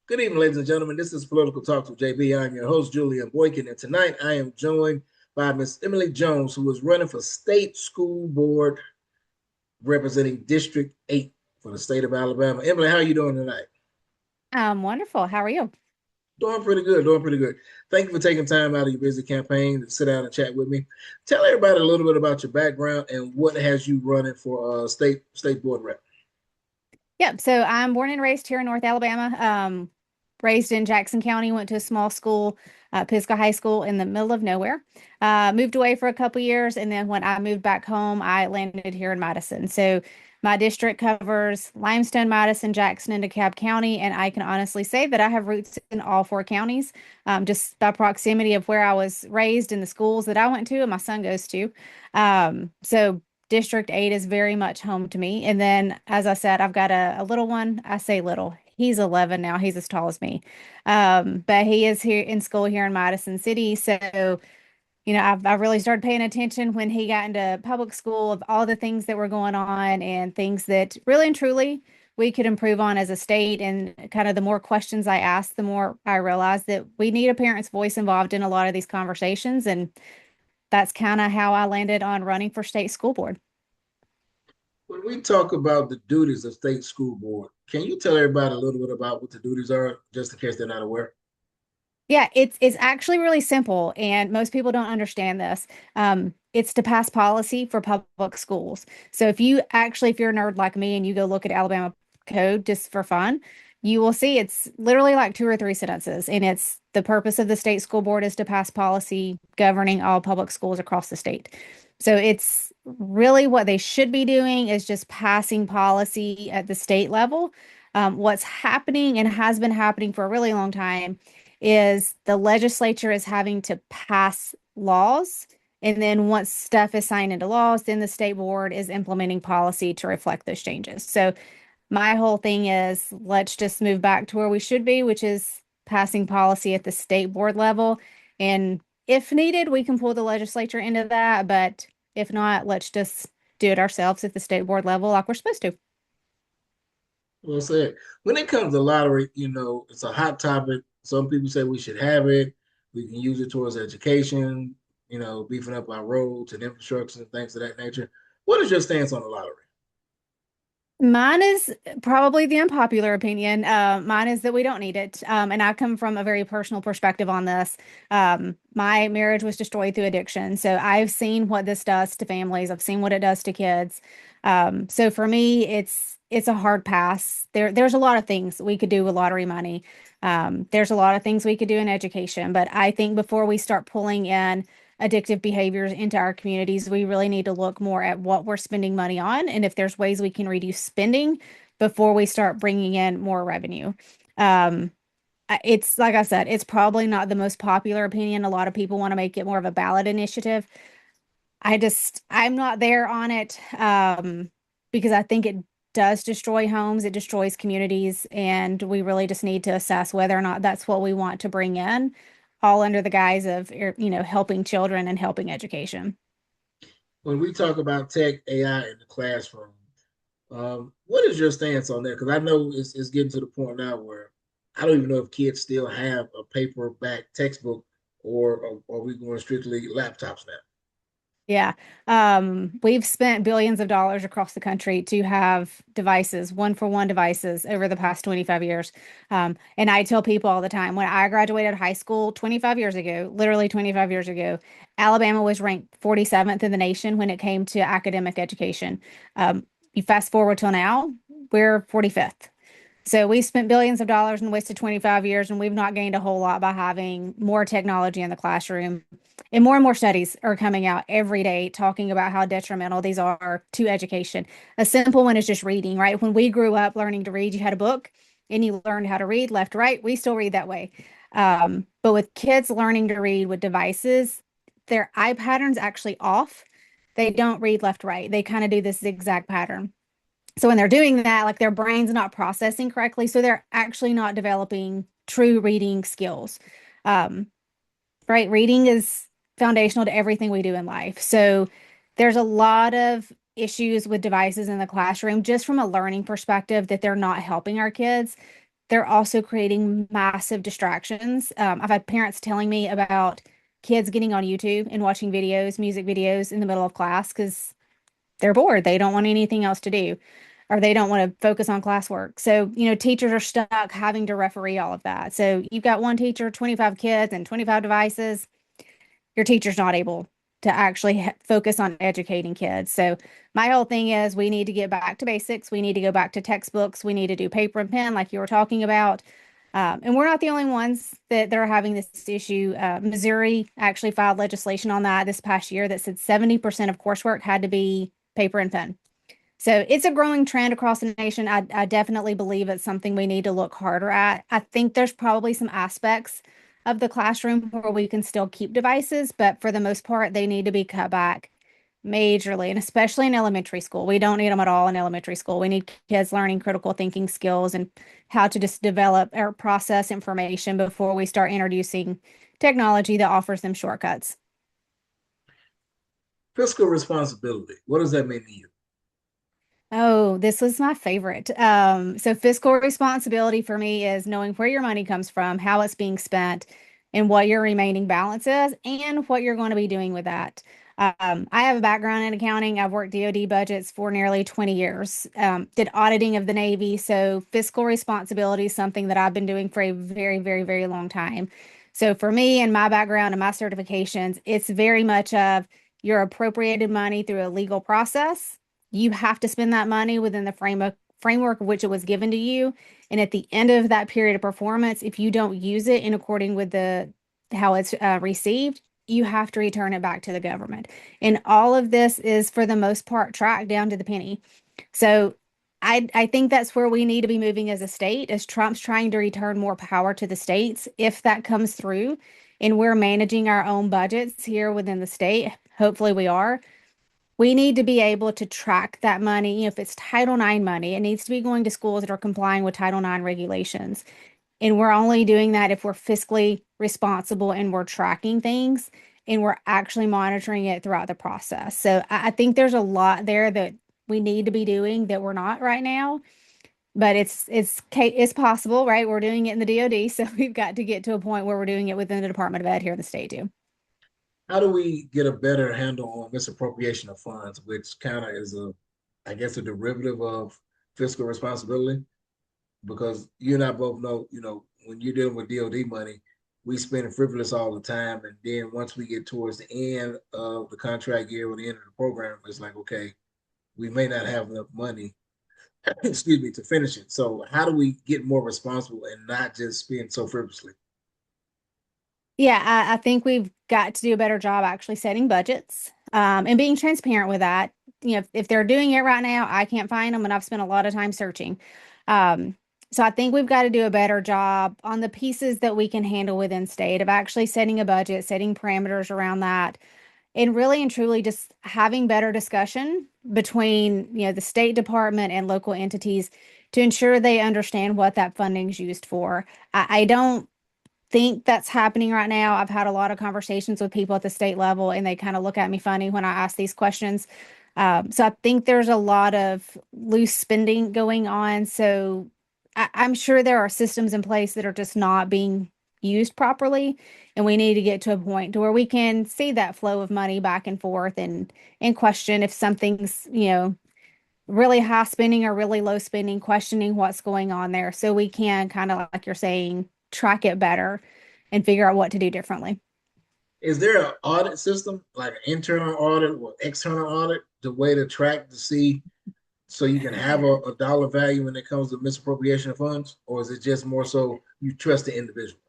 Good evening, ladies and gentlemen. This is Political Talks with JB. I'm your host, Julian Boykin, and tonight I am joined by Miss Emily Jones, who is running for state school board representing District 8 for the state of Alabama. Emily, how are you doing tonight? Wonderful. How are you? Doing pretty good, doing pretty good. Thank you for taking time out of your busy campaign to sit down and chat with me. Tell everybody a little bit about your background and what has you running for state board rep. Yep. So I'm born and raised here in North Alabama. Raised in Jackson County, went to a small school, Pisgah High School in the middle of nowhere. Moved away for a couple years, and then when I moved back home, I landed here in Madison. So my district covers Limestone, Madison, Jackson, and DeKalb County, and I can honestly say that I have roots in all four counties, just by proximity of where I was raised and the schools that I went to and my son goes to. So District 8 is very much home to me. And then, as I said, I've got a little one. I say little. He's 11 now. He's as tall as me. But he is here in school here in Madison City. So, I've really started paying attention when he got into public school of all the things that were going on and things that really and truly we could improve on as a state. And kind of the more questions I ask, the more I realize that we need a parent's voice involved in a lot of these conversations. And that's kind of how I landed on running for state school board. When we talk about the duties of state school board, can you tell everybody a little bit about what the duties are, just in case they're not aware? Yeah, it's actually really simple, and most people don't understand this. It's to pass policy for public schools. So if you're a nerd like me and you go look at Alabama code just for fun, you will see it's literally like two or three sentences, and it's the purpose of the state school board is to pass policy governing all public schools across the state. So it's really what they should be doing is just passing policy at the state level. What's happening and has been happening for a really long time is the legislature is having to pass laws. And then once stuff is signed into laws, then the state board is implementing policy to reflect those changes. So my whole thing is let's just move back to where we should be, which is passing policy at the state board level. And if needed, we can pull the legislature into that. But if not, let's just do it ourselves at the state board level like we're supposed to. Well said. When it comes to lottery, it's a hot topic. Some people say we should have it. We can use it towards education, beefing up our roads and infrastructure and things of that nature. What is your stance on the lottery? Mine is probably the unpopular opinion. Mine is that we don't need it. And I come from a very personal perspective on this. My marriage was destroyed through addiction. So I've seen what this does to families. I've seen what it does to kids. So for me, it's a hard pass. There's a lot of things we could do with lottery money. There's a lot of things we could do in education, but I think before we start pulling in addictive behaviors into our communities, we really need to look more at what we're spending money on and if there's ways we can reduce spending before we start bringing in more revenue. Um, it's like I said, it's probably not the most popular opinion. A lot of people want to make it more of a ballot initiative. I'm not there on it because I think it does destroy homes, it destroys communities, and we really just need to assess whether or not that's what we want to bring in, all under the guise of, helping children and helping education. When we talk about tech, AI in the classroom, what is your stance on that? Because I know it's getting to the point now where I don't even know if kids still have a paperback textbook or are we going strictly laptops now? Yeah. We've spent billions of dollars across the country to have devices, one for one devices over the past 25 years. And I tell people all the time when I graduated high school 25 years ago, literally 25 years ago, Alabama was ranked 47th in the nation when it came to academic education. You fast forward till now, we're 45th. So we spent billions of dollars and wasted 25 years, and we've not gained a whole lot by having more technology in the classroom. And more studies are coming out every day talking about how detrimental these are to education. A simple one is just reading, right? When we grew up learning to read, you had a book and you learned how to read left, right. We still read that way. But with kids learning to read with devices, their eye pattern's actually off. They don't read left, right. They kind of do this zigzag pattern. So when they're doing that, like their brain's not processing correctly, so they're actually not developing true reading skills. Um, right? Reading is foundational to everything we do in life. So there's a lot of issues with devices in the classroom just from a learning perspective that they're not helping our kids. they're also creating massive distractions. I've had parents telling me about kids getting on YouTube and watching videos, music videos in the middle of class because they're bored. They don't want anything else to do, or they don't want to focus on classwork. So, teachers are stuck having to referee all of that. So you've got one teacher, 25 kids, and 25 devices. Your teacher's not able to actually focus on educating kids. So my whole thing is we need to get back to basics. We need to go back to textbooks. We need to do paper and pen like you were talking about. And we're not the only ones that are having this issue. Missouri actually filed legislation on that this past year that said 70% of coursework had to be paper and pen. So it's a growing trend across the nation. I definitely believe it's something we need to look harder at. I think there's probably some aspects of the classroom where we can still keep devices, but for the most part, they need to be cut back majorly, and especially in elementary school. We don't need them at all in elementary school. We need kids learning critical thinking skills and how to just develop or process information before we start introducing technology that offers them shortcuts. Fiscal responsibility. What does that mean to you? Oh, this was my favorite. So fiscal responsibility for me is knowing where your money comes from, how it's being spent, and what your remaining balance is, and what you're going to be doing with that. I have a background in accounting. I've worked DoD budgets for nearly 20 years. Did auditing of the Navy, so fiscal responsibility is something that I've been doing for a very, very, very long time. So for me and my background and my certifications, it's very much of your appropriated money through a legal process. You have to spend that money within the framework of which it was given to you. And at the end of that period of performance, if you don't use it in according with the how it's received, you have to return it back to the government. And all of this is for the most part tracked down to the penny. So I think that's where we need to be moving as a state, as Trump's trying to return more power to the states. If that comes through and we're managing our own budgets here within the state, hopefully we are, we need to be able to track that money. If it's Title IX money, it needs to be going to schools that are complying with Title IX regulations. And we're only doing that if we're fiscally responsible and we're tracking things and we're actually monitoring it throughout the process. So I think there's a lot there that we need to be doing that we're not right now. But it's possible, right? We're doing it in the DoD, so we've got to get to a point where we're doing it within the Department of Ed here in the state too. How do we get a better handle on misappropriation of funds, which kind of is I guess, a derivative of fiscal responsibility? Because you and I both know, when you're dealing with DoD money, we spend frivolous all the time, and then once we get towards the end of the contract year or the end of the program, it's like, okay, we may not have enough money, excuse me, to finish it. So how do we get more responsible and not just spend so frivolously? Yeah, I think we've got to do a better job actually setting budgets and being transparent with that. If they're doing it right now, I can't find them, and I've spent a lot of time searching. Um, so I think we've got to do a better job on the pieces that we can handle within state of actually setting a budget, setting parameters around that, and really and truly just having better discussion between, the State Department and local entities to ensure they understand what that funding is used for. I don't think that's happening right now. I've had a lot of conversations with people at the state level, and they kind of look at me funny when I ask these questions. So I think there's a lot of loose spending going on. So I'm sure there are systems in place that are just not being used properly, and we need to get to a point to where we can see that flow of money back and forth and question if something's, really high spending or really low spending, questioning what's going on there so we can kind of, like you're saying, track it better and figure out what to do differently. Is there an audit system, like an internal audit or external audit, the way to track to see so you can have a dollar value when it comes to misappropriation of funds? Or is it just more so you trust the individual?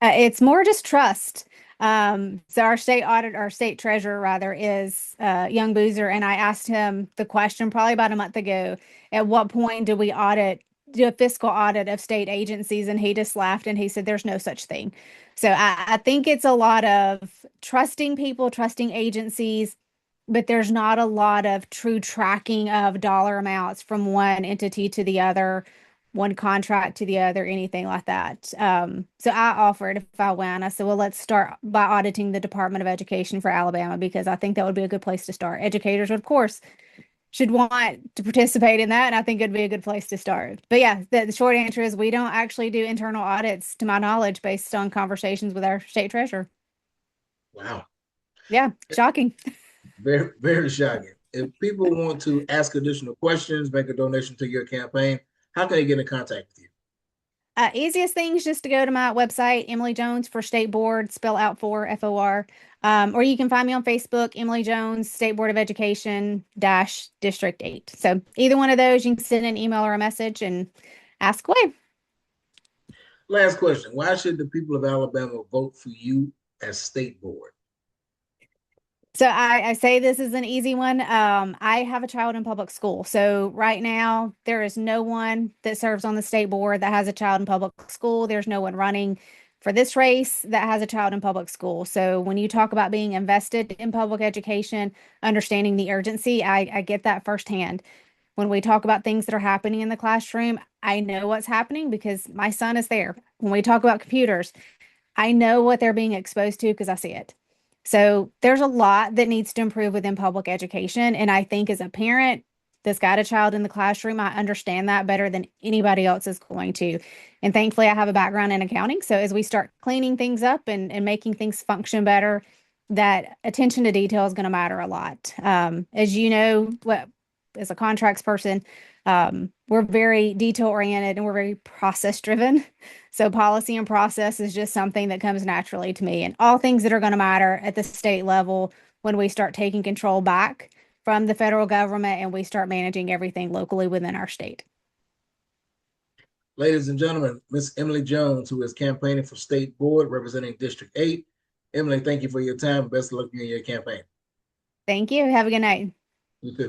It's more just trust. So our state treasurer rather is Young Boozer, and I asked him the question probably about a month ago, at what point do we do a fiscal audit of state agencies? And he just laughed and he said, there's no such thing. So I think it's a lot of trusting people, trusting agencies, but there's not a lot of true tracking of dollar amounts from one entity to the other, one contract to the other, anything like that. So I offered if I win, I said, well, let's start by auditing the Department of Education for Alabama because I think that would be a good place to start. Educators would, of course, should want to participate in that. And I think it'd be a good place to start. But yeah, the short answer is we don't actually do internal audits, to my knowledge, based on conversations with our state treasurer. Wow. Yeah, shocking. Very, very shocking. If people want to ask additional questions, make a donation to your campaign, how can they get in contact with you? Easiest thing is just to go to my website, Emily Jones for State Board, spell out for FOR. Or you can find me on Facebook, Emily Jones, State Board of Education dash District 8. So either one of those, you can send an email or a message and ask away. Last question. Why should the people of Alabama vote for you as state board? So I say this is an easy one. I have a child in public school. So right now, there is no one that serves on the state board that has a child in public school. There's no one running for this race that has a child in public school. So when you talk about being invested in public education, understanding the urgency, I get that firsthand. When we talk about things that are happening in the classroom, I know what's happening because my son is there. When we talk about computers, I know what they're being exposed to because I see it. So there's a lot that needs to improve within public education. And I think as a parent that's got a child in the classroom, I understand that better than anybody else is going to. And thankfully, I have a background in accounting. So as we start cleaning things up and making things function better, that attention to detail is going to matter a lot. As you know, what as a contracts person, we're very detail oriented and we're very process driven. So policy and process is just something that comes naturally to me. And all things that are going to matter at the state level when we start taking control back from the federal government and we start managing everything locally within our state. Ladies and gentlemen, Miss Emily Jones, who is campaigning for state board representing District 8. Emily, thank you for your time. Best of luck in your campaign. Thank you. Have a good night.